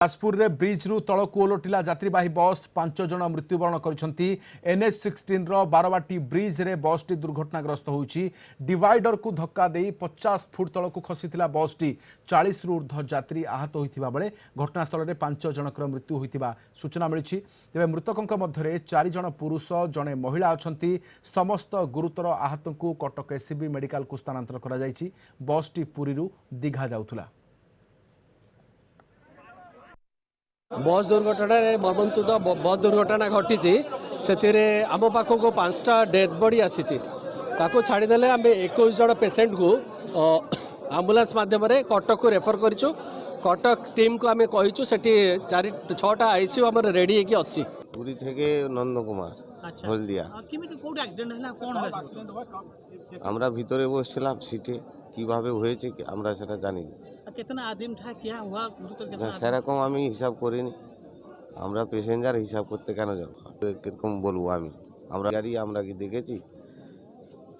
जाजपुर रे ब्रिज रु तलकू ओलटिला यात्रीवाही बस 5 जन मृत्युवरण करछंती। NH16 रो बारवाटी ब्रिज रे बस टी दुर्घटनाग्रस्त होउची। डिवाइडर को धक्का देई 50 फुट तलकू खसीथिला बस टी 40 रु ऊर्ध्व यात्री आहत होइथिबा बेले घटनास्थल रे 5 जनकर मृत्यु होइथिबा सूचना मिलिछि। तेबे मृतकंक मध्यरे 4 जन पुरुष जने महिला अछंती। समस्त गुरुतर आहतंकु कटक एससीबी मेडिकल को स्थानांतर करा जायछि। बस टी पुरी रु दीघा जाउथुला। बस दुर्घटना मर्मन्तुद बस दुर्घटना घटी से आम पाखक 5टा डेथ बॉडी आसी छाड़देले आम 21 जन पेसेंट को आम्बुलांस माध्यम कटक को रेफर करूँ। कटक टीम को आम कहीचु से 4-6टा आईसीयू आम रेडी अच्छी। पुरी থেকে নন্দকুমার হলদিয়া আমরা ভিতরে বসছিলাম সিটে কিভাবে হয়েছে আমরা সেটা জানি না। कितना आदमी था क्या हुआ সেরকম আমি হিসাব করিনি। আমরা প্যাসেঞ্জার হিসাব করতে কেন যাব কিরকম বলবো আমি আমরা গাড়ি আমরা কি দেখেছি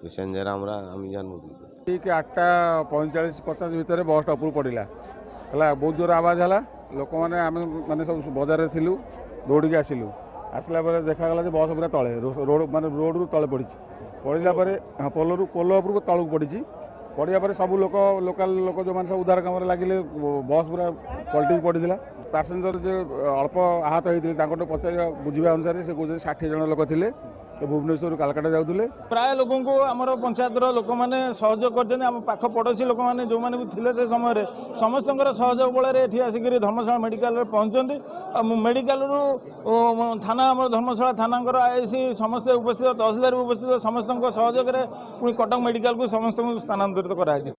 প্যাসেঞ্জার আমি জানবো কি ठीक 8:45-50 ভিতরে বসটা উপর পড়িলা হলা বহুত জোর আওয়াজ হলা লোক মানে আমি মানে সব বাজারে থিলু দৌড়িকি আসিলু আসলা পরে দেখা গলা যে বস পুরা তলে रोड মানে रोड রু তলে পড়িছি পড়িলা পরে পোলো উপরକୁ তଳକୁ পড়িছি पड़ा पर सब लोक लोकाल लोक जो मैंने सब उद्धार कम लगे बस पूरा पलटि पड़ा पैसेंजर जो अल्प आहत होते पचार बुझा अनुसार से कहते 60 जन लोक थे भुवनेश्वर कालकाटा जाते प्राय लोक आमर पंचायतर लोक मैंने सहयोग कर पाख पड़ोशी लोक मैंने जो मैंने भी थे से समय समस्त सहयोग बल आसिक धर्मशाला मेडिकल पहुँचते मेडिकल थाना आम धर्मशाला थाना आईसी समस्ते उपस्थित तहसीलदार उपस्थित समस्त सहयोग पुणी कटक मेडिकल को समस्त स्थानांतरित कराई।